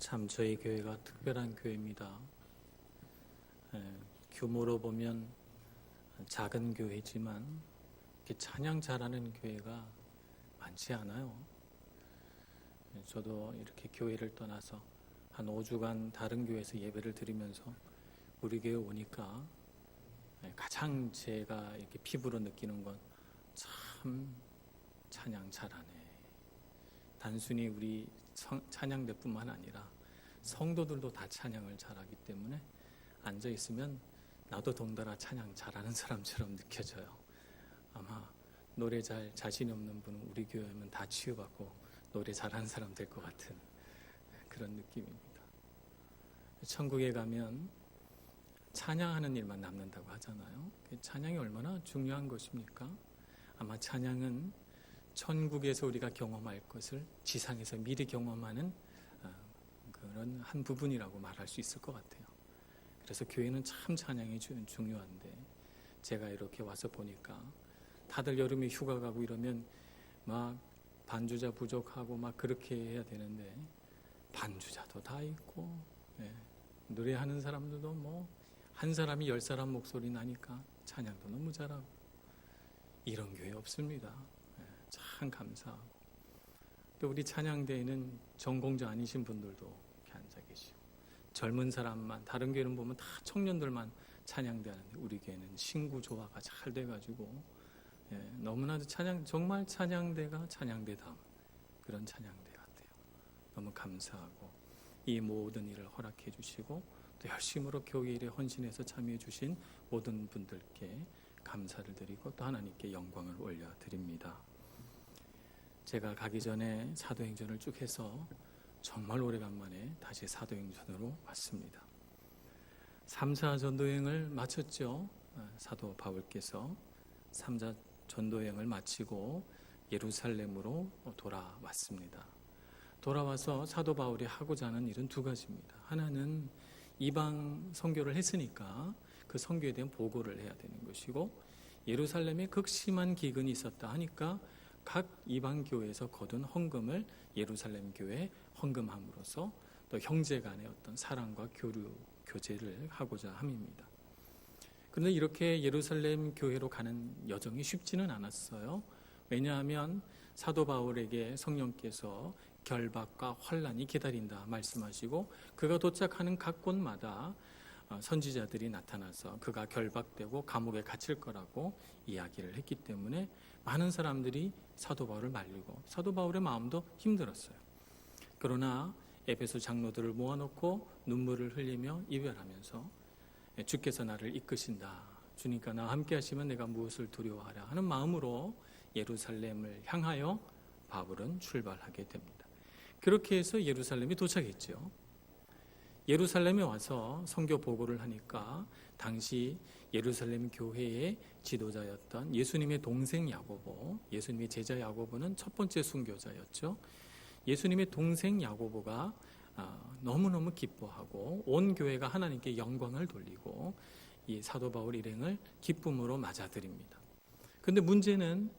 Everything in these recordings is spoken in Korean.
참 저희 교회가 특별한 교회입니다. 규모로 보면 작은 교회지만 이렇게 찬양 잘하는 교회가 많지 않아요. 저도 이렇게 교회를 떠나서 한 5주간 다른 교회에서 예배를 드리면서 우리 교회 오니까 가장 제가 이렇게 피부로 느끼는 건 참 찬양 잘하네. 단순히 우리 찬양대뿐만 아니라 성도들도 다 찬양을 잘하기 때문에 앉아 있으면 나도 덩달아 찬양 잘하는 사람처럼 느껴져요. 아마 노래 잘 자신이 없는 분은 우리 교회 오면 다 치유받고 노래 잘하는 사람 될 것 같은 그런 느낌입니다. 천국에 가면 찬양하는 일만 남는다고 하잖아요. 찬양이 얼마나 중요한 것입니까? 아마 찬양은 천국에서 우리가 경험할 것을 지상에서 미리 경험하는 그런 한 부분이라고 말할 수 있을 것 같아요. 그래서 교회는 참 찬양이 중요한데 제가 이렇게 와서 보니까 다들 여름에 휴가 가고 이러면 막 반주자 부족하고 막 그렇게 해야 되는데 반주자도 다 있고 노래하는 사람들도 뭐 한 사람이 10사람 목소리 나니까 찬양도 너무 잘하고 이런 교회 없습니다. 참 감사하고 또 우리 찬양대에는 전공자 아니신 분들도 이렇게 앉아 계시고 젊은 사람만 다른 교회는 보면 다 청년들만 찬양대 하는데 우리 교회는 신구 조화가 잘 돼가지고 너무나도 정말 찬양대가 찬양대다운 그런 찬양대 같아요. 너무 감사하고 이 모든 일을 허락해 주시고 또 열심으로 교회 일에 헌신해서 참여해 주신 모든 분들께 감사를 드리고 또 하나님께 영광을 올려드립니다. 제가 가기 전에 사도행전을 쭉 해서 정말 오래간만에 다시 사도행전으로 왔습니다. 3, 4 전도여행을 마쳤죠. 사도 바울께서 3, 4 전도여행을 마치고 예루살렘으로 돌아왔습니다. 돌아와서 사도 바울이 하고자 하는 일은 두 가지입니다. 하나는 이방 선교를 했으니까 그 선교에 대한 보고를 해야 되는 것이고 예루살렘에 극심한 기근이 있었다 하니까 각 이방 교회에서 거둔 헌금을 예루살렘 교회에 헌금함으로써 또 형제 간의 어떤 사랑과 교제를 하고자 함입니다. 그런데 이렇게 예루살렘 교회로 가는 여정이 쉽지는 않았어요. 왜냐하면 사도 바울에게 성령께서 결박과 환난이 기다린다 말씀하시고 그가 도착하는 각 곳마다 선지자들이 나타나서 그가 결박되고 감옥에 갇힐 거라고 이야기를 했기 때문에 많은 사람들이 사도 바울을 말리고 사도 바울의 마음도 힘들었어요. 그러나 에베소 장로들을 모아놓고 눈물을 흘리며 이별하면서 주께서 나를 이끄신다. 주님과 나와 함께 하시면 내가 무엇을 두려워하랴 하는 마음으로 예루살렘을 향하여 바울은 출발하게 됩니다. 그렇게 해서 예루살렘에 도착했죠. 예루살렘에 와서 선교 보고를 하니까 당시 예루살렘 교회의 지도자였던 예수님의 동생 야고보, 예수님의 제자 야고보는 첫 번째 순교자였죠. 예수님의 동생 야고보가 너무너무 기뻐하고 온 교회가 하나님께 영광을 돌리고 이 사도 바울 일행을 기쁨으로 맞아들입니다. 그런데 문제는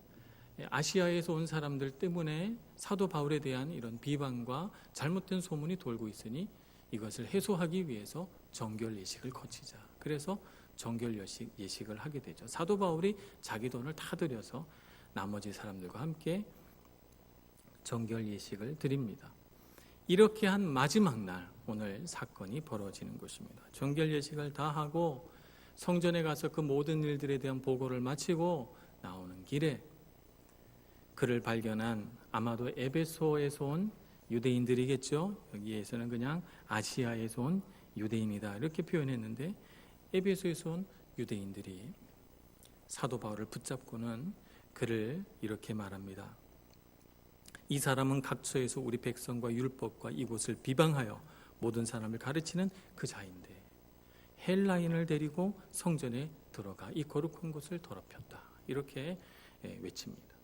아시아에서 온 사람들 때문에 사도 바울에 대한 이런 비방과 잘못된 소문이 돌고 있으니 이것을 해소하기 위해서 정결 예식을 거치자. 그래서 정결 예식을 하게 되죠. 사도 바울이 자기 돈을 다 들여서 나머지 사람들과 함께 정결 예식을 드립니다. 이렇게 한 마지막 날 오늘 사건이 벌어지는 것입니다. 정결 예식을 다 하고 성전에 가서 그 모든 일들에 대한 보고를 마치고 나오는 길에 그를 발견한 아마도 에베소에서 온 유대인들이겠죠. 여기에서는 그냥 아시아에서 온 유대인이다 이렇게 표현했는데 에베소에서 온 유대인들이 사도 바울을 붙잡고는 그를 이렇게 말합니다. 이 사람은 각처에서 우리 백성과 율법과 이곳을 비방하여 모든 사람을 가르치는 그 자인데 헬라인을 데리고 성전에 들어가 이 거룩한 곳을 더럽혔다. 이렇게 외칩니다.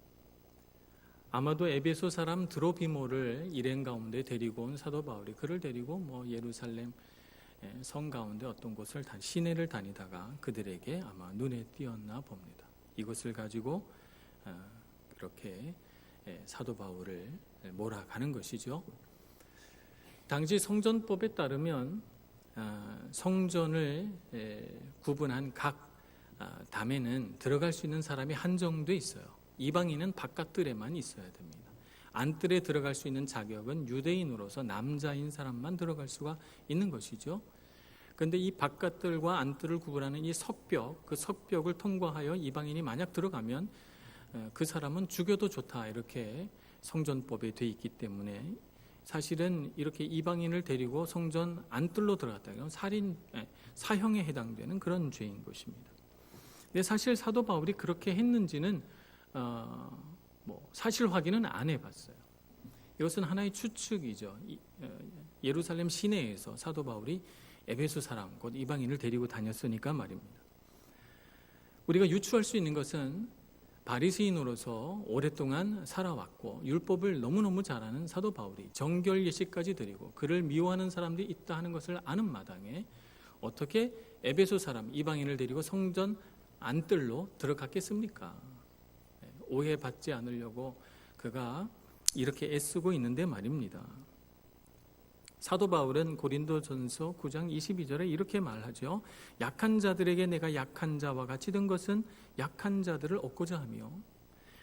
아마도 에베소 사람 드로비모를 일행 가운데 데리고 온 사도 바울이 그를 데리고 예루살렘 성 가운데 어떤 곳을 시내를 다니다가 그들에게 아마 눈에 띄었나 봅니다. 이것을 가지고 이렇게 사도 바울을 몰아가는 것이죠. 당시 성전법에 따르면 성전을 구분한 각 담에는 들어갈 수 있는 사람이 한정돼 있어요. 이방인은 바깥뜰에만 있어야 됩니다. 안뜰에 들어갈 수 있는 자격은 유대인으로서 남자인 사람만 들어갈 수가 있는 것이죠. 그런데 이 바깥뜰과 안뜰을 구분하는 이 석벽, 그 석벽을 통과하여 이방인이 만약 들어가면 그 사람은 죽여도 좋다, 이렇게 성전법에 돼 있기 때문에 사실은 이렇게 이방인을 데리고 성전 안뜰로 들어갔다, 이건 사형에 해당되는 그런 죄인 것입니다. 근데 사실 사도 바울이 그렇게 했는지는 사실 확인은 안 해봤어요. 이것은 하나의 추측이죠. 예루살렘 시내에서 사도 바울이 에베소 사람, 곧 이방인을 데리고 다녔으니까 말입니다. 우리가 유추할 수 있는 것은 바리새인으로서 오랫동안 살아왔고 율법을 너무너무 잘 아는 사도 바울이 정결 예식까지 드리고 그를 미워하는 사람들이 있다 하는 것을 아는 마당에 어떻게 에베소 사람, 이방인을 데리고 성전 안뜰로 들어갔겠습니까? 오해받지 않으려고 그가 이렇게 애쓰고 있는데 말입니다. 사도 바울은 고린도전서 9장 22절에 이렇게 말하죠. 약한 자들에게 내가 약한 자와 같이 된 것은 약한 자들을 얻고자 하며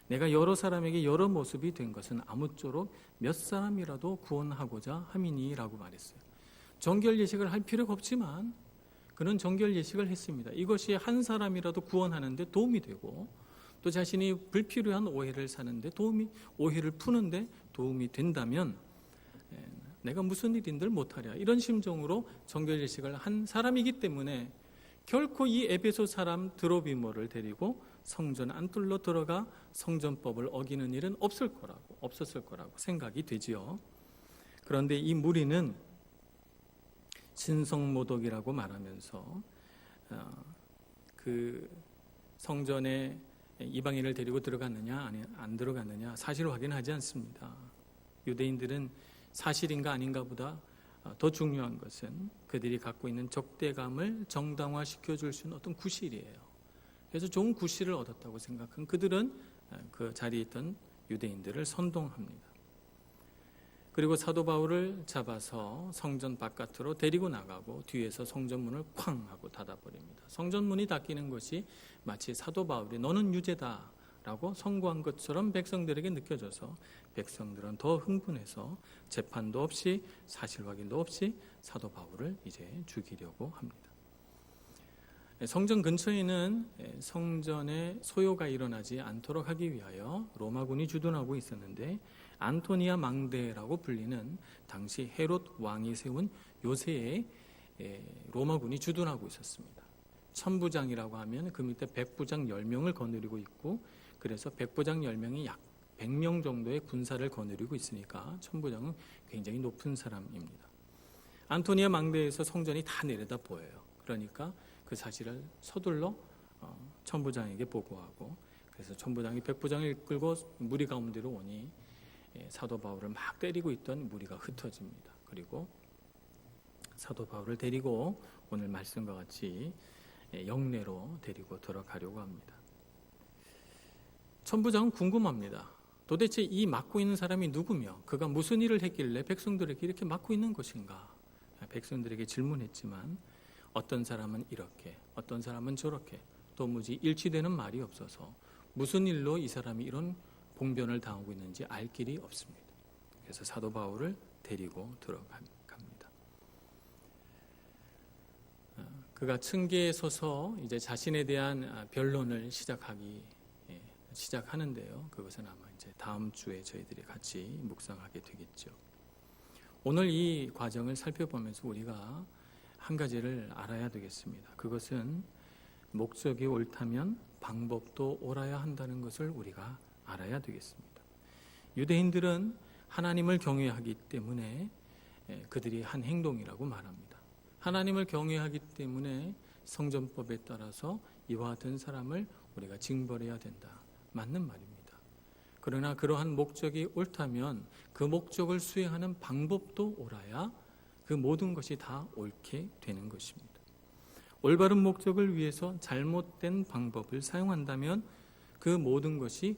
내가 여러 사람에게 여러 모습이 된 것은 아무쪼록 몇 사람이라도 구원하고자 함이니라고 말했어요. 정결 예식을 할 필요가 없지만 그는 정결 예식을 했습니다. 이것이 한 사람이라도 구원하는 데 도움이 되고 또 자신이 불필요한 오해를 사는데 오해를 푸는데 도움이 된다면 내가 무슨 일인들 못하랴, 이런 심정으로 정결 예식을 한 사람이기 때문에 결코 이 에베소 사람 드로비모를 데리고 성전 안뜰로 들어가 성전법을 어기는 일은 없었을 거라고 생각이 되지요. 그런데 이 무리는 신성모독이라고 말하면서 그 성전에 이방인을 데리고 들어갔느냐 아니 안 들어갔느냐 사실 확인하지 않습니다. 유대인들은 사실인가 아닌가 보다 더 중요한 것은 그들이 갖고 있는 적대감을 정당화시켜 줄 수 있는 어떤 구실이에요. 그래서 좋은 구실을 얻었다고 생각한 그들은 그 자리에 있던 유대인들을 선동합니다. 그리고 사도 바울을 잡아서 성전 바깥으로 데리고 나가고 뒤에서 성전문을 쾅 하고 닫아버립니다. 성전문이 닫히는 것이 마치 사도 바울이 너는 유죄다 라고 선고한 것처럼 백성들에게 느껴져서 백성들은 더 흥분해서 재판도 없이 사실 확인도 없이 사도 바울을 이제 죽이려고 합니다. 성전 근처에는 성전에 소요가 일어나지 않도록 하기 위하여 로마군이 주둔하고 있었는데 안토니아 망대라고 불리는 당시 헤롯 왕이 세운 요새에 로마군이 주둔하고 있었습니다. 천부장이라고 하면 그 밑에 백부장 10명을 거느리고 있고 그래서 백부장 10명이 약 100명 정도의 군사를 거느리고 있으니까 천부장은 굉장히 높은 사람입니다. 안토니아 망대에서 성전이 다 내려다 보여요. 그러니까 그 사실을 서둘러 천부장에게 보고하고 그래서 천부장이 백부장을 이끌고 무리 가운데로 오니 사도 바울을 막 때리고 있던 무리가 흩어집니다. 그리고 사도 바울을 데리고 오늘 말씀과 같이 영내로 데리고 들어가려고 합니다. 천부장은 궁금합니다. 도대체 이 맡고 있는 사람이 누구며 그가 무슨 일을 했길래 백성들에게 이렇게 맡고 있는 것인가? 백성들에게 질문했지만 어떤 사람은 이렇게, 어떤 사람은 저렇게 도무지 일치되는 말이 없어서 무슨 일로 이 사람이 이런 봉변을 당하고 있는지 알 길이 없습니다. 그래서 사도 바울을 데리고 들어갑니다. 그가 층계에 서서 이제 자신에 대한 변론을 시작하는데요. 그것은 아마 이제 다음 주에 저희들이 같이 묵상하게 되겠죠. 오늘 이 과정을 살펴보면서 우리가 한 가지를 알아야 되겠습니다. 그것은 목적이 옳다면 방법도 옳아야 한다는 것을 우리가 알아야 되겠습니다. 유대인들은 하나님을 경외하기 때문에 그들이 한 행동이라고 말합니다. 하나님을 경외하기 때문에 성전법에 따라서 이와 같은 사람을 우리가 징벌해야 된다. 맞는 말입니다. 그러나 그러한 목적이 옳다면 그 목적을 수행하는 방법도 옳아야 그 모든 것이 다 옳게 되는 것입니다. 올바른 목적을 위해서 잘못된 방법을 사용한다면 그 모든 것이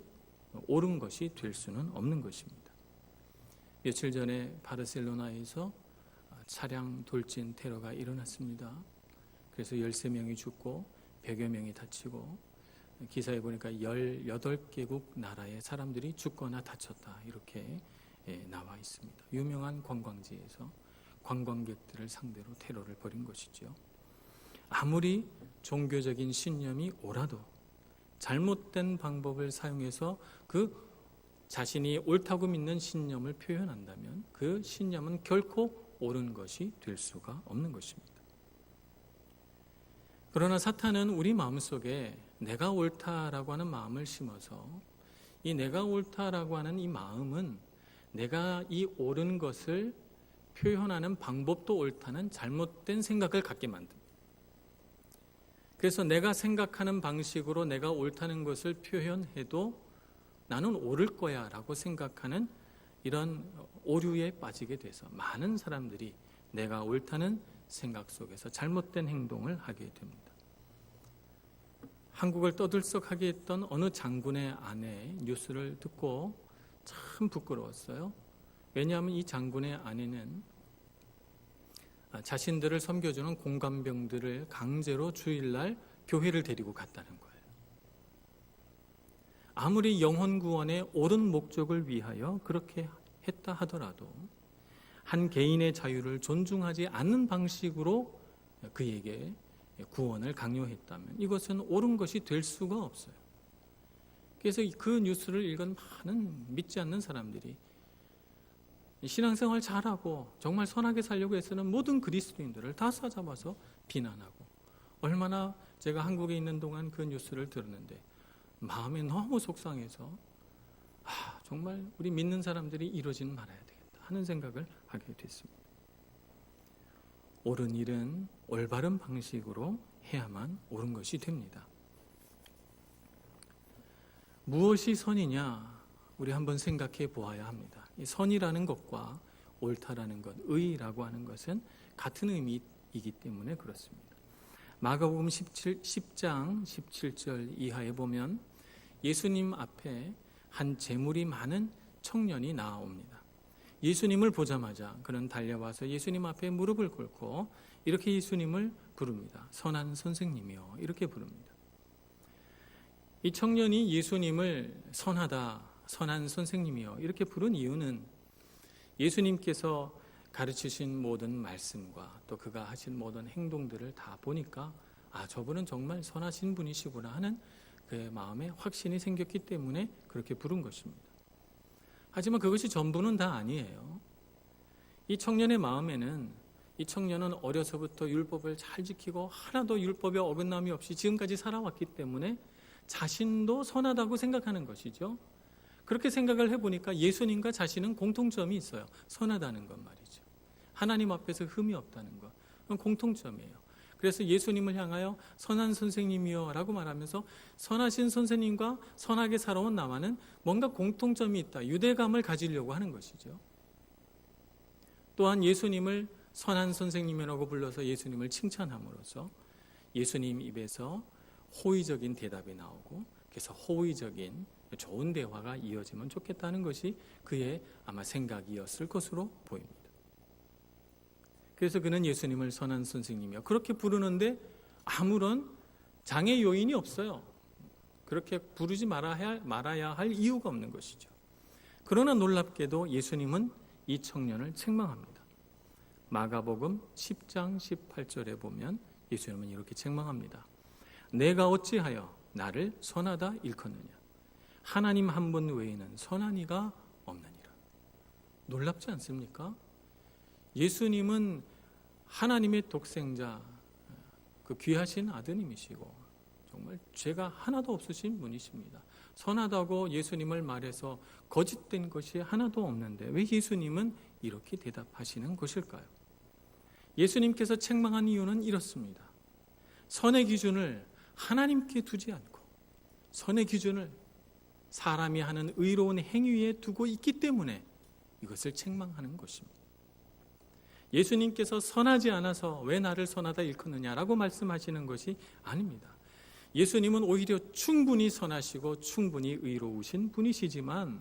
옳은 것이 될 수는 없는 것입니다. 며칠 전에 바르셀로나에서 차량 돌진 테러가 일어났습니다. 그래서 13명이 죽고 100여 명이 다치고 기사에 보니까 18개국 나라의 사람들이 죽거나 다쳤다 이렇게 나와 있습니다. 유명한 관광지에서 관광객들을 상대로 테러를 벌인 것이죠. 아무리 종교적인 신념이 옳아도 잘못된 방법을 사용해서 그 자신이 옳다고 믿는 신념을 표현한다면 그 신념은 결코 옳은 것이 될 수가 없는 것입니다. 그러나 사탄은 우리 마음속에 내가 옳다라고 하는 마음을 심어서 이 내가 옳다라고 하는 이 마음은 내가 이 옳은 것을 표현하는 방법도 옳다는 잘못된 생각을 갖게 만듭니다. 그래서 내가 생각하는 방식으로 내가 옳다는 것을 표현해도 나는 옳을 거야 라고 생각하는 이런 오류에 빠지게 돼서 많은 사람들이 내가 옳다는 생각 속에서 잘못된 행동을 하게 됩니다. 한국을 떠들썩하게 했던 어느 장군의 아내 뉴스를 듣고 참 부끄러웠어요. 왜냐하면 이 장군의 아내는 자신들을 섬겨주는 공관병들을 강제로 주일날 교회를 데리고 갔다는 거예요. 아무리 영혼 구원의 옳은 목적을 위하여 그렇게 했다 하더라도 한 개인의 자유를 존중하지 않는 방식으로 그에게 구원을 강요했다면 이것은 옳은 것이 될 수가 없어요. 그래서 그 뉴스를 읽은 많은 믿지 않는 사람들이 신앙생활 잘하고 정말 선하게 살려고 애쓰는 모든 그리스도인들을 다 싸잡아서 비난하고, 얼마나 제가 한국에 있는 동안 그 뉴스를 들었는데 마음이 너무 속상해서 정말 우리 믿는 사람들이 이러지는 말아야 되겠다 하는 생각을 하게 됐습니다. 옳은 일은 올바른 방식으로 해야만 옳은 것이 됩니다. 무엇이 선이냐 우리 한번 생각해 보아야 합니다. 이 선이라는 것과 옳다라는 것, 의라고 하는 것은 같은 의미이기 때문에 그렇습니다. 마가복음 10장 17절 이하에 보면 예수님 앞에 한 재물이 많은 청년이 나옵니다. 예수님을 보자마자 그는 달려와서 예수님 앞에 무릎을 꿇고 이렇게 예수님을 부릅니다. 선한 선생님이요, 이렇게 부릅니다. 이 청년이 예수님을 선하다, 선한 선생님이요 이렇게 부른 이유는 예수님께서 가르치신 모든 말씀과 또 그가 하신 모든 행동들을 다 보니까 저분은 정말 선하신 분이시구나 하는 그의 마음에 확신이 생겼기 때문에 그렇게 부른 것입니다. 하지만 그것이 전부는 다 아니에요. 이 청년의 마음에는, 이 청년은 어려서부터 율법을 잘 지키고 하나도 율법에 어긋남이 없이 지금까지 살아왔기 때문에 자신도 선하다고 생각하는 것이죠. 그렇게 생각을 해보니까 예수님과 자신은 공통점이 있어요. 선하다는 것 말이죠. 하나님 앞에서 흠이 없다는 것, 그건 공통점이에요. 그래서 예수님을 향하여 선한 선생님이요 라고 말하면서 선하신 선생님과 선하게 살아온 나와는 뭔가 공통점이 있다, 유대감을 가지려고 하는 것이죠. 또한 예수님을 선한 선생님이라고 불러서 예수님을 칭찬함으로써 예수님 입에서 호의적인 대답이 나오고, 그래서 호의적인 좋은 대화가 이어지면 좋겠다는 것이 그의 아마 생각이었을 것으로 보입니다. 그래서 그는 예수님을 선한 선생님이요 그렇게 부르는데 아무런 장애 요인이 없어요. 그렇게 부르지 말아야 할 이유가 없는 것이죠. 그러나 놀랍게도 예수님은 이 청년을 책망합니다. 마가복음 10장 18절에 보면 예수님은 이렇게 책망합니다. 내가 어찌하여 나를 선하다 일컫느냐? 하나님 한 분 외에는 선한 이가 없느니라. 놀랍지 않습니까? 예수님은 하나님의 독생자, 그 귀하신 아드님이시고 정말 죄가 하나도 없으신 분이십니다. 선하다고 예수님을 말해서 거짓된 것이 하나도 없는데 왜 예수님은 이렇게 대답하시는 것일까요? 예수님께서 책망한 이유는 이렇습니다. 선의 기준을 하나님께 두지 않고 선의 기준을 사람이 하는 의로운 행위에 두고 있기 때문에 이것을 책망하는 것입니다. 예수님께서 선하지 않아서 왜 나를 선하다 일컫느냐라고 말씀하시는 것이 아닙니다. 예수님은 오히려 충분히 선하시고 충분히 의로우신 분이시지만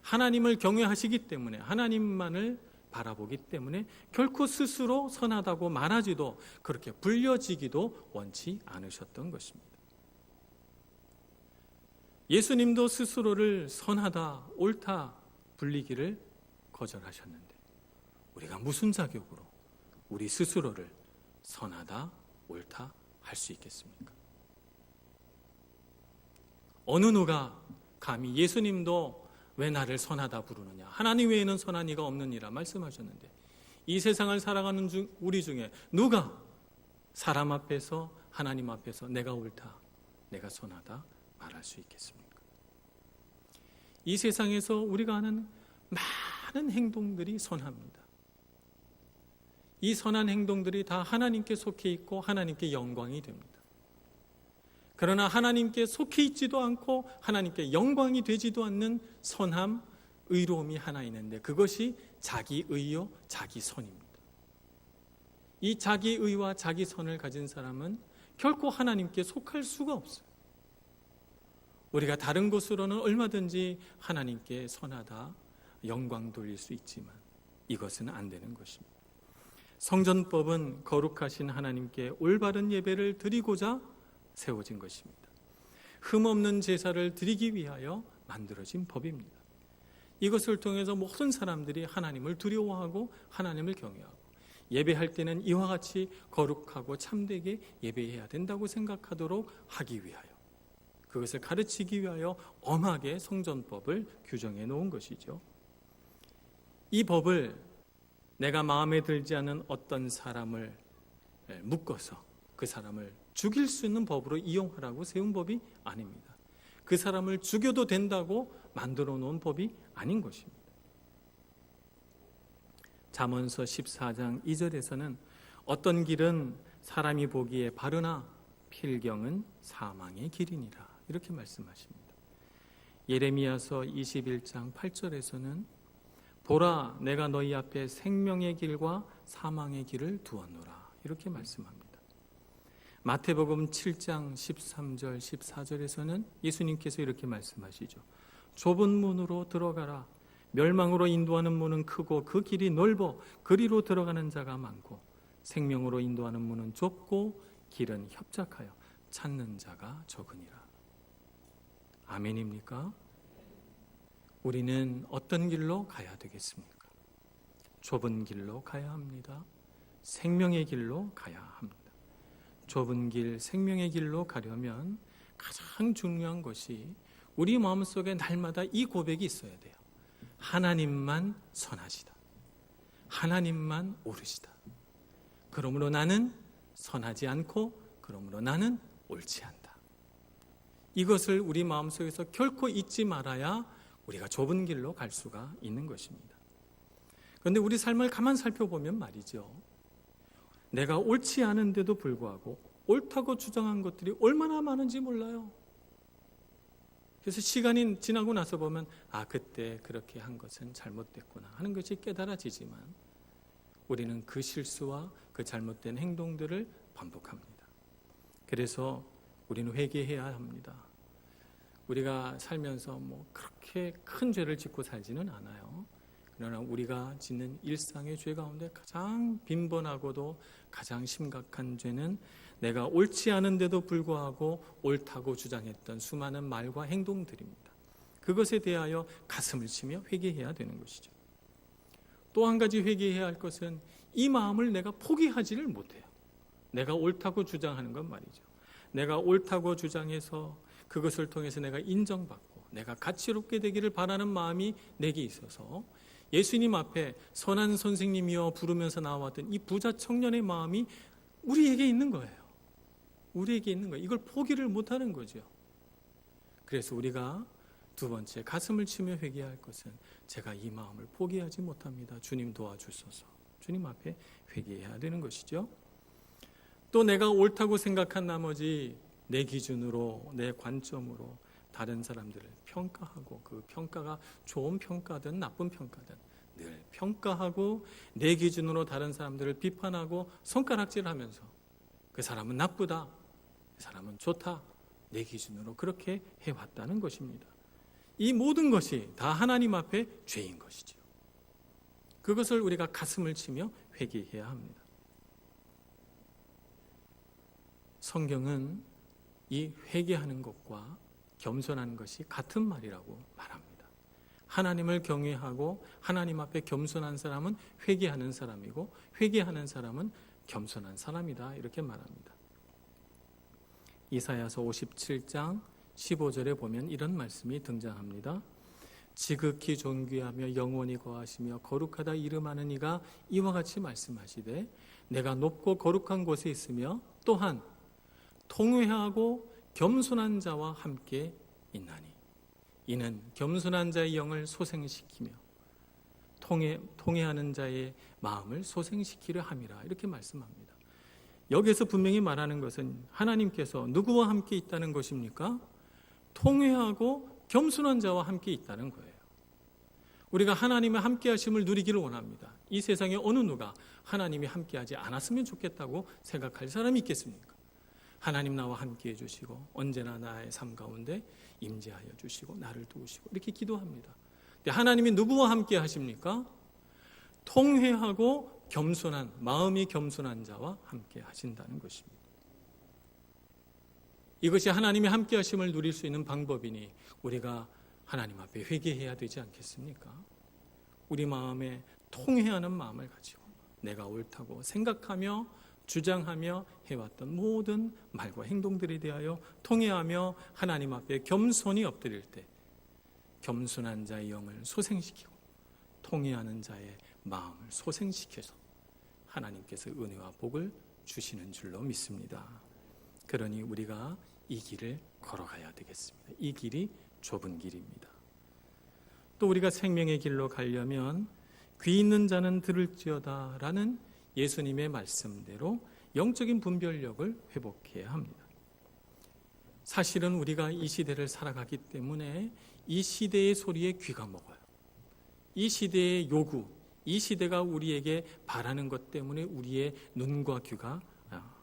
하나님을 경외하시기 때문에, 하나님만을 바라보기 때문에 결코 스스로 선하다고 말하지도 그렇게 불려지기도 원치 않으셨던 것입니다. 예수님도 스스로를 선하다, 옳다 불리기를 거절하셨는데 우리가 무슨 자격으로 우리 스스로를 선하다, 옳다 할 수 있겠습니까? 어느 누가 감히 예수님도 왜 나를 선하다 부르느냐, 하나님 외에는 선한 이가 없느니라 말씀하셨는데 이 세상을 살아가는 우리 중에 누가 사람 앞에서 하나님 앞에서 내가 옳다, 내가 선하다 말할 수 있겠습니까? 이 세상에서 우리가 하는 많은 행동들이 선합니다. 이 선한 행동들이 다 하나님께 속해 있고 하나님께 영광이 됩니다. 그러나 하나님께 속해 있지도 않고 하나님께 영광이 되지도 않는 선함, 의로움이 하나 있는데 그것이 자기의요 자기선입니다. 이 자기의와 자기선을 가진 사람은 결코 하나님께 속할 수가 없어요. 우리가 다른 것으로는 얼마든지 하나님께 선하다, 영광 돌릴 수 있지만 이것은 안 되는 것입니다. 성전법은 거룩하신 하나님께 올바른 예배를 드리고자 세워진 것입니다. 흠없는 제사를 드리기 위하여 만들어진 법입니다. 이것을 통해서 모든 사람들이 하나님을 두려워하고 하나님을 경외하고 예배할 때는 이와 같이 거룩하고 참되게 예배해야 된다고 생각하도록 하기 위하여, 그것을 가르치기 위하여 엄하게 성전법을 규정해 놓은 것이죠. 이 법을 내가 마음에 들지 않는 어떤 사람을 묶어서 그 사람을 죽일 수 있는 법으로 이용하라고 세운 법이 아닙니다. 그 사람을 죽여도 된다고 만들어 놓은 법이 아닌 것입니다. 잠언서 14장 2절에서는 어떤 길은 사람이 보기에 바르나 필경은 사망의 길이니라 이렇게 말씀하십니다. 예레미야서 21장 8절에서는 보라 내가 너희 앞에 생명의 길과 사망의 길을 두었노라 이렇게 말씀합니다. 마태복음 7장 13절 14절에서는 예수님께서 이렇게 말씀하시죠. 좁은 문으로 들어가라. 멸망으로 인도하는 문은 크고 그 길이 넓어 그리로 들어가는 자가 많고 생명으로 인도하는 문은 좁고 길은 협착하여 찾는 자가 적으니라. 아멘입니까? 우리는 어떤 길로 가야 되겠습니까? 좁은 길로 가야 합니다. 생명의 길로 가야 합니다. 좁은 길, 생명의 길로 가려면 가장 중요한 것이 우리 마음속에 날마다 이 고백이 있어야 돼요. 하나님만 선하시다. 하나님만 옳으시다. 그러므로 나는 선하지 않고 그러므로 나는 옳지 않다. 이것을 우리 마음속에서 결코 잊지 말아야 우리가 좁은 길로 갈 수가 있는 것입니다. 그런데 우리 삶을 가만 살펴보면 말이죠. 내가 옳지 않은데도 불구하고 옳다고 주장한 것들이 얼마나 많은지 몰라요. 그래서 시간이 지나고 나서 보면 그때 그렇게 한 것은 잘못됐구나 하는 것이 깨달아지지만 우리는 그 실수와 그 잘못된 행동들을 반복합니다. 그래서 우리는 회개해야 합니다. 우리가 살면서 그렇게 큰 죄를 짓고 살지는 않아요. 그러나 우리가 짓는 일상의 죄 가운데 가장 빈번하고도 가장 심각한 죄는 내가 옳지 않은데도 불구하고 옳다고 주장했던 수많은 말과 행동들입니다. 그것에 대하여 가슴을 치며 회개해야 되는 것이죠. 또 한 가지 회개해야 할 것은 이 마음을 내가 포기하지를 못해요. 내가 옳다고 주장하는 건 말이죠. 내가 옳다고 주장해서 그것을 통해서 내가 인정받고 내가 가치롭게 되기를 바라는 마음이 내게 있어서 예수님 앞에 선한 선생님이여 부르면서 나왔던 이 부자 청년의 마음이 우리에게 있는 거예요. 우리에게 있는 거예요. 이걸 포기를 못하는 거죠. 그래서 우리가 두 번째 가슴을 치며 회개할 것은 제가 이 마음을 포기하지 못합니다. 주님 도와주소서. 주님 앞에 회개해야 되는 것이죠. 또 내가 옳다고 생각한 나머지 내 기준으로 내 관점으로 다른 사람들을 평가하고 그 평가가 좋은 평가든 나쁜 평가든 늘 평가하고 내 기준으로 다른 사람들을 비판하고 손가락질하면서 그 사람은 나쁘다, 그 사람은 좋다, 내 기준으로 그렇게 해왔다는 것입니다. 이 모든 것이 다 하나님 앞에 죄인 것이죠. 그것을 우리가 가슴을 치며 회개해야 합니다. 성경은 이 회개하는 것과 겸손하는 것이 같은 말이라고 말합니다. 하나님을 경외하고 하나님 앞에 겸손한 사람은 회개하는 사람이고 회개하는 사람은 겸손한 사람이다, 이렇게 말합니다. 이사야서 57장 15절에 보면 이런 말씀이 등장합니다. 지극히 존귀하며 영원히 거하시며 거룩하다 이름하는 이가 이와 같이 말씀하시되 내가 높고 거룩한 곳에 있으며 또한 통회하고 겸손한 자와 함께 있나니 이는 겸손한 자의 영을 소생시키며 통회하는 자의 마음을 소생시키려 함이라, 이렇게 말씀합니다. 여기서 분명히 말하는 것은 하나님께서 누구와 함께 있다는 것입니까? 통회하고 겸손한 자와 함께 있다는 거예요. 우리가 하나님의 함께 하심을 누리기를 원합니다. 이 세상에 어느 누가 하나님이 함께 하지 않았으면 좋겠다고 생각할 사람이 있겠습니까? 하나님 나와 함께 해주시고 언제나 나의 삶 가운데 임재하여 주시고 나를 도우시고 이렇게 기도합니다. 근데 하나님이 누구와 함께 하십니까? 통회하고 겸손한, 마음이 겸손한 자와 함께 하신다는 것입니다. 이것이 하나님의 함께 하심을 누릴 수 있는 방법이니 우리가 하나님 앞에 회개해야 되지 않겠습니까? 우리 마음에 통회하는 마음을 가지고 내가 옳다고 생각하며 주장하며 해왔던 모든 말과 행동들에 대하여 통회하며 하나님 앞에 겸손히 엎드릴 때 겸손한 자의 영을 소생시키고 통회하는 자의 마음을 소생시켜서 하나님께서 은혜와 복을 주시는 줄로 믿습니다. 그러니 우리가 이 길을 걸어가야 되겠습니다. 이 길이 좁은 길입니다. 또 우리가 생명의 길로 가려면 귀 있는 자는 들을지어다 라는 예수님의 말씀대로 영적인 분별력을 회복해야 합니다. 사실은 우리가 이 시대를 살아가기 때문에 이 시대의 소리에 귀가 먹어요. 이 시대의 요구, 이 시대가 우리에게 바라는 것 때문에 우리의 눈과 귀가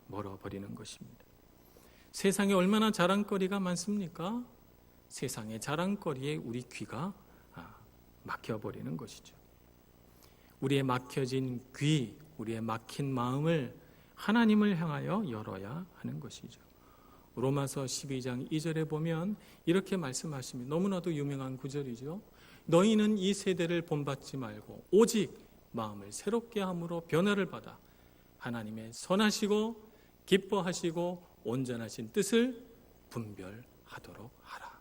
멀어버리는 것입니다. 세상에 얼마나 자랑거리가 많습니까? 세상의 자랑거리에 우리 귀가 막혀버리는 것이죠. 우리의 막혀진 귀, 우리의 막힌 마음을 하나님을 향하여 열어야 하는 것이죠. 로마서 12장 2절에 보면 이렇게 말씀하십니다. 너무나도 유명한 구절이죠. 너희는 이 세대를 본받지 말고 오직 마음을 새롭게 함으로 변화를 받아 하나님의 선하시고 기뻐하시고 온전하신 뜻을 분별하도록 하라.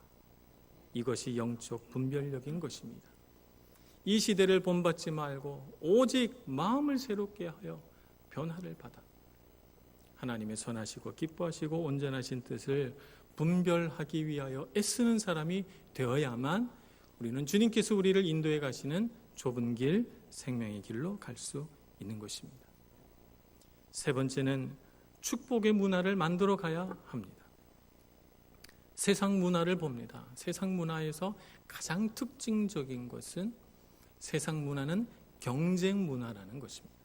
이것이 영적 분별력인 것입니다. 이 시대를 본받지 말고 오직 마음을 새롭게 하여 변화를 받아 하나님의 선하시고 기뻐하시고 온전하신 뜻을 분별하기 위하여 애쓰는 사람이 되어야만 우리는 주님께서 우리를 인도해 가시는 좁은 길, 생명의 길로 갈 수 있는 것입니다. 세 번째는 축복의 문화를 만들어 가야 합니다. 세상 문화를 봅니다. 세상 문화에서 가장 특징적인 것은 세상 문화는 경쟁 문화라는 것입니다.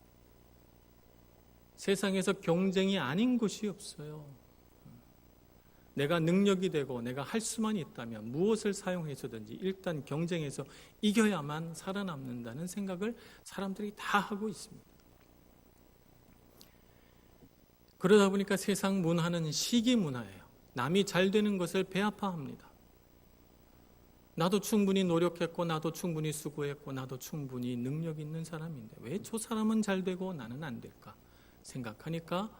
세상에서 경쟁이 아닌 것이 없어요. 내가 능력이 되고 내가 할 수만 있다면 무엇을 사용해서든지 일단 경쟁해서 이겨야만 살아남는다는 생각을 사람들이 다 하고 있습니다. 그러다 보니까 세상 문화는 시기 문화예요. 남이 잘 되는 것을 배아파합니다. 나도 충분히 노력했고 나도 충분히 수고했고 나도 충분히 능력 있는 사람인데 왜 저 사람은 잘 되고 나는 안 될까 생각하니까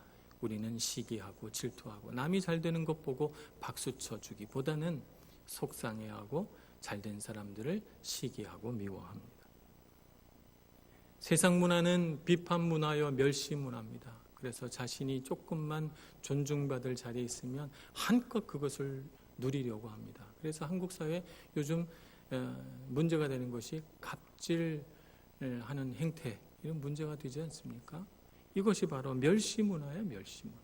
우리는 시기하고 질투하고 남이 잘 되는 것 보고 박수 쳐주기보다는 속상해하고 잘된 사람들을 시기하고 미워합니다. 세상 문화는 비판 문화여 멸시 문화입니다. 그래서 자신이 조금만 존중받을 자리에 있으면 한껏 그것을 누리려고 합니다. 그래서 한국 사회 요즘 문제가 되는 것이 갑질하는 행태, 이런 문제가 되지 않습니까? 이것이 바로 멸시 문화예요, 멸시 문화.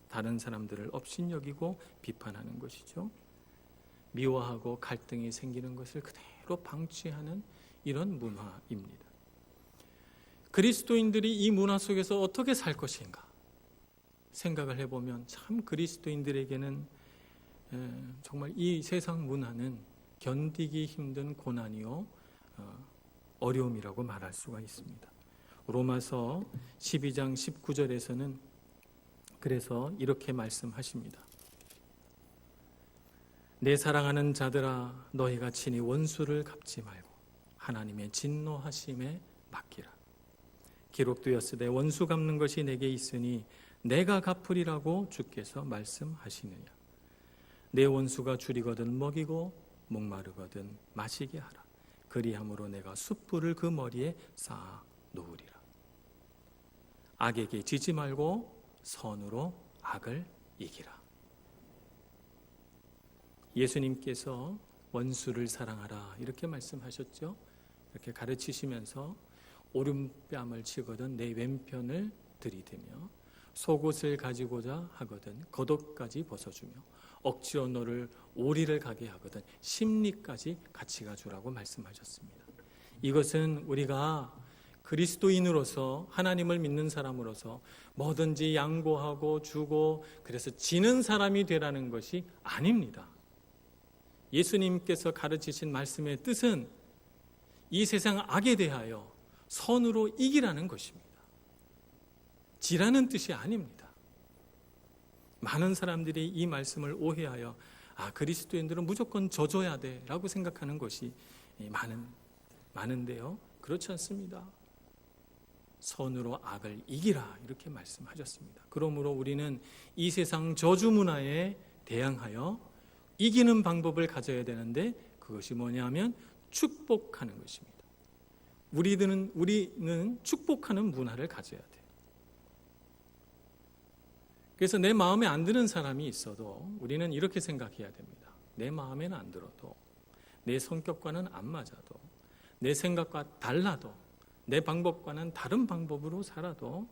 다른 사람들을 업신여기고 비판하는 것이죠. 미워하고 갈등이 생기는 것을 그대로 방치하는 이런 문화입니다. 그리스도인들이 이 문화 속에서 어떻게 살 것인가 생각을 해보면 참 그리스도인들에게는 정말 이 세상 문화는 견디기 힘든 고난이요 어려움이라고 말할 수가 있습니다. 로마서 12장 19절에서는 그래서 이렇게 말씀하십니다. 내 사랑하는 자들아 너희가 친히 원수를 갚지 말고 하나님의 진노하심에 맡기라. 기록되었으되 원수 갚는 것이 내게 있으니 내가 갚으리라고 주께서 말씀하시느냐. 내 원수가 줄이거든 먹이고 목마르거든 마시게 하라. 그리함으로 내가 숯불을 그 머리에 쌓아 놓으리라. 악에게 지지 말고 선으로 악을 이기라. 예수님께서 원수를 사랑하라 이렇게 말씀하셨죠. 이렇게 가르치시면서 오른뺨을 치거든 내 왼편을 들이대며 속옷을 가지고자 하거든 겉옷까지 벗어주며 억지로 너를 오리를 가게 하거든 심리까지 같이 가주라고 말씀하셨습니다. 이것은 우리가 그리스도인으로서 하나님을 믿는 사람으로서 뭐든지 양보하고 주고 그래서 지는 사람이 되라는 것이 아닙니다. 예수님께서 가르치신 말씀의 뜻은 이 세상 악에 대하여 선으로 이기라는 것입니다. 지라는 뜻이 아닙니다. 많은 사람들이 이 말씀을 오해하여 그리스도인들은 무조건 져줘야 돼 라고 생각하는 것이 많은데요. 그렇지 않습니다. 선으로 악을 이기라 이렇게 말씀하셨습니다. 그러므로 우리는 이 세상 저주 문화에 대항하여 이기는 방법을 가져야 되는데 그것이 뭐냐면 축복하는 것입니다. 우리는 축복하는 문화를 가져야 돼요. 그래서 내 마음에 안 드는 사람이 있어도 우리는 이렇게 생각해야 됩니다. 내 마음에는 안 들어도 내 성격과는 안 맞아도 내 생각과 달라도 내 방법과는 다른 방법으로 살아도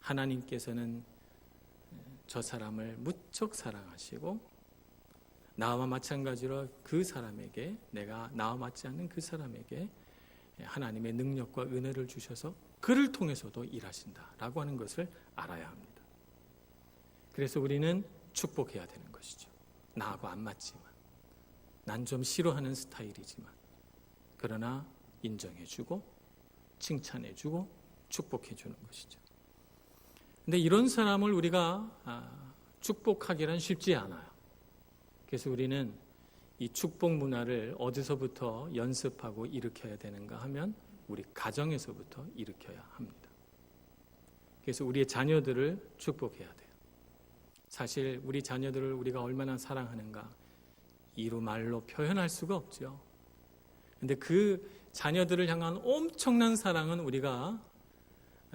하나님께서는 저 사람을 무척 사랑하시고 나와 마찬가지로 그 사람에게 내가 나와 맞지 않는 그 사람에게 하나님의 능력과 은혜를 주셔서 그를 통해서도 일하신다라고 하는 것을 알아야 합니다. 그래서 우리는 축복해야 되는 것이죠. 나하고 안 맞지만 난 좀 싫어하는 스타일이지만 그러나 인정해주고 칭찬해주고 축복해주는 것이죠. 근데 이런 사람을 우리가 축복하기란 쉽지 않아요. 그래서 우리는 이 축복 문화를 어디서부터 연습하고 일으켜야 되는가 하면 우리 가정에서부터 일으켜야 합니다. 그래서 우리의 자녀들을 축복해야 돼요. 사실 우리 자녀들을 우리가 얼마나 사랑하는가 이루 말로 표현할 수가 없죠. 근데 그 자녀들을 향한 엄청난 사랑은 우리가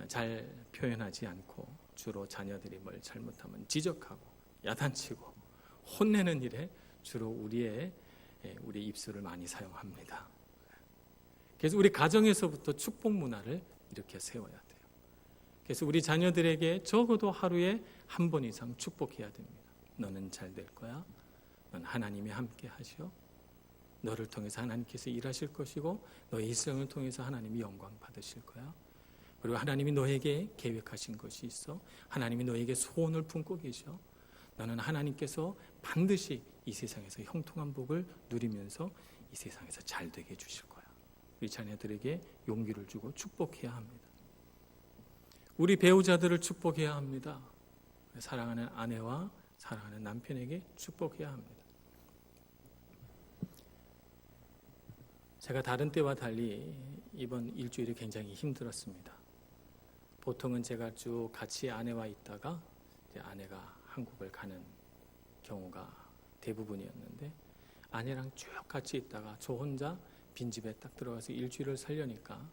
잘 표현하지 않고 주로 자녀들이 뭘 잘못하면 지적하고 야단치고 혼내는 일에 주로 우리 입술을 많이 사용합니다. 그래서 우리 가정에서부터 축복 문화를 이렇게 세워야 돼요. 그래서 우리 자녀들에게 적어도 하루에 한 번 이상 축복해야 됩니다. 너는 잘 될 거야. 넌 하나님이 함께 하시오. 너를 통해서 하나님께서 일하실 것이고 너의 일생을 통해서 하나님이 영광 받으실 거야. 그리고 하나님이 너에게 계획하신 것이 있어. 하나님이 너에게 소원을 품고 계셔. 너는 하나님께서 반드시 이 세상에서 형통한 복을 누리면서 이 세상에서 잘 되게 해주실 거야. 우리 자녀들에게 용기를 주고 축복해야 합니다. 우리 배우자들을 축복해야 합니다. 사랑하는 아내와 사랑하는 남편에게 축복해야 합니다. 제가 다른 때와 달리 이번 일주일이 굉장히 힘들었습니다. 보통은 제가 쭉 같이 아내와 있다가 이제 아내가 한국을 가는 경우가 대부분이었는데 아내랑 쭉 같이 있다가 저 혼자 빈집에 딱 들어가서 일주일을 살려니까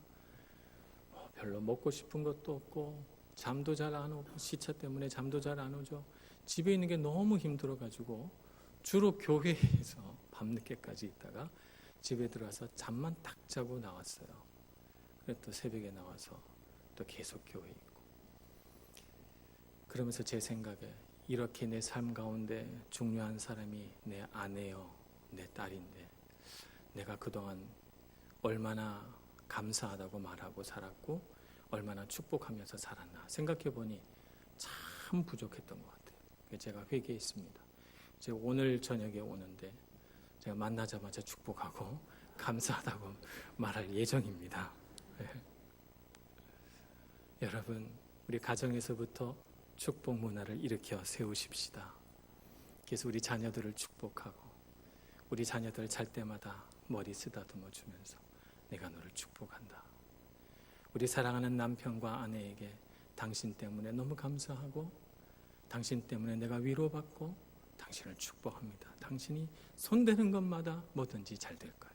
별로 먹고 싶은 것도 없고 잠도 잘 안 오고 시차 때문에 잠도 잘 안 오죠. 집에 있는 게 너무 힘들어가지고 주로 교회에서 밤늦게까지 있다가 집에 들어가서 잠만 딱 자고 나왔어요. 그래서 또 새벽에 나와서 또 계속 교회에 있고 그러면서 제 생각에 이렇게 내 삶 가운데 중요한 사람이 내 아내요, 내 딸인데 내가 그동안 얼마나 감사하다고 말하고 살았고 얼마나 축복하면서 살았나 생각해보니 참 부족했던 것 같아요. 제가 회개했습니다. 제가 오늘 저녁에 오는데 제가 만나자마자 축복하고 감사하다고 말할 예정입니다. 여러분, 우리 가정에서부터 축복 문화를 일으켜 세우십시다. 그래서 우리 자녀들을 축복하고 우리 자녀들 잘 때마다 머리 쓰다듬어 주면서 내가 너를 축복한다. 우리 사랑하는 남편과 아내에게 당신 때문에 너무 감사하고 당신 때문에 내가 위로받고 당신을 축복합니다. 당신이 손대는 것마다 뭐든지 잘 될 거예요.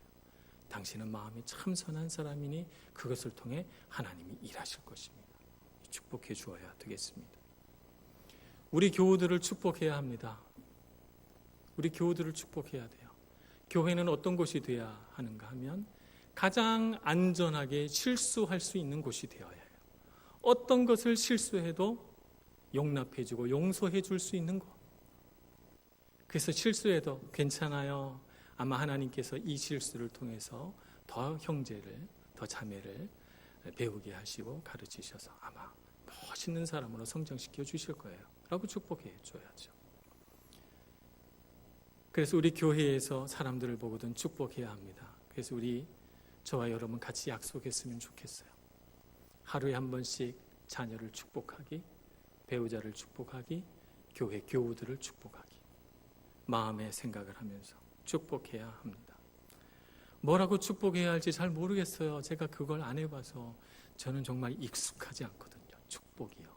당신은 마음이 참 선한 사람이니 그것을 통해 하나님이 일하실 것입니다. 축복해 주어야 되겠습니다. 우리 교우들을 축복해야 합니다. 우리 교우들을 축복해야 돼요. 교회는 어떤 곳이 되어야 하는가 하면 가장 안전하게 실수할 수 있는 곳이 되어야 해요. 어떤 것을 실수해도 용납해주고 용서해줄 수 있는 곳. 그래서 실수해도 괜찮아요. 아마 하나님께서 이 실수를 통해서 더 형제를, 더 자매를 배우게 하시고 가르치셔서 아마 멋있는 사람으로 성장시켜 주실 거예요. 라고 축복해 줘야죠. 그래서 우리 교회에서 사람들을 보고든 축복해야 합니다. 그래서 저와 여러분 같이 약속했으면 좋겠어요. 하루에 한 번씩 자녀를 축복하기, 배우자를 축복하기, 교회 교우들을 축복하기. 마음의 생각을 하면서 축복해야 합니다. 뭐라고 축복해야 할지 잘 모르겠어요. 제가 그걸 안 해봐서 저는 정말 익숙하지 않거든요. 축복이요.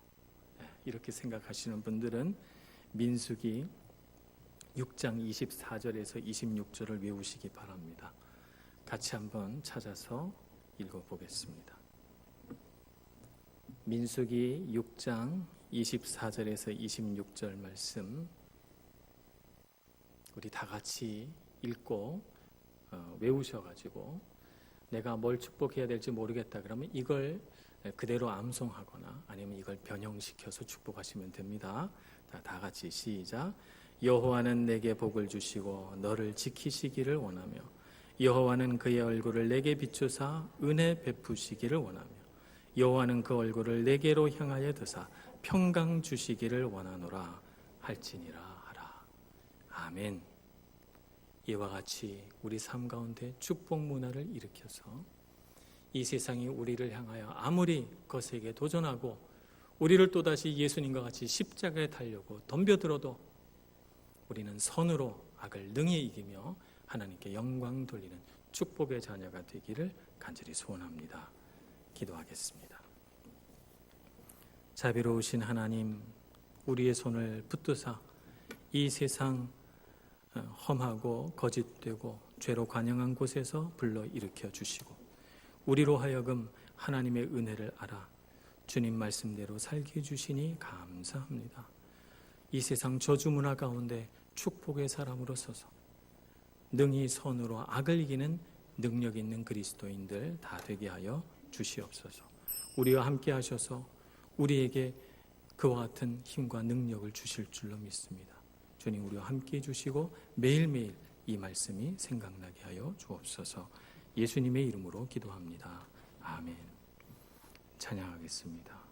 이렇게 생각하시는 분들은 민수기 6장 24절에서 26절을 외우시기 바랍니다. 같이 한번 찾아서 읽어보겠습니다. 민수기 6장 24절에서 26절 말씀 우리 다 같이 읽고 외우셔가지고 내가 뭘 축복해야 될지 모르겠다 그러면 이걸 그대로 암송하거나 아니면 이걸 변형시켜서 축복하시면 됩니다. 다 같이 시작. 여호와는 내게 복을 주시고 너를 지키시기를 원하며 여호와는 그의 얼굴을 내게 비추사 은혜 베푸시기를 원하며 여호와는 그 얼굴을 내게로 향하여 드사 평강 주시기를 원하노라 할지니라 하라. 아멘. 이와 같이 우리 삶 가운데 축복 문화를 일으켜서 이 세상이 우리를 향하여 아무리 거세게 도전하고 우리를 또다시 예수님과 같이 십자가에 달려고 덤벼들어도 우리는 선으로 악을 능히 이기며 하나님께 영광 돌리는 축복의 자녀가 되기를 간절히 소원합니다. 기도하겠습니다. 자비로우신 하나님, 우리의 손을 붙드사 이 세상 험하고 거짓되고 죄로 관영한 곳에서 불러 일으켜 주시고 우리로 하여금 하나님의 은혜를 알아 주님 말씀대로 살게 해주시니 감사합니다. 이 세상 저주 문화 가운데 축복의 사람으로 서서 능히 선으로 악을 이기는 능력 있는 그리스도인들 다 되게 하여 주시옵소서. 우리와 함께 하셔서 우리에게 그와 같은 힘과 능력을 주실 줄로 믿습니다. 주님 우리와 함께 해주시고 매일매일 이 말씀이 생각나게 하여 주옵소서. 예수님의 이름으로 기도합니다. 아멘. 찬양하겠습니다.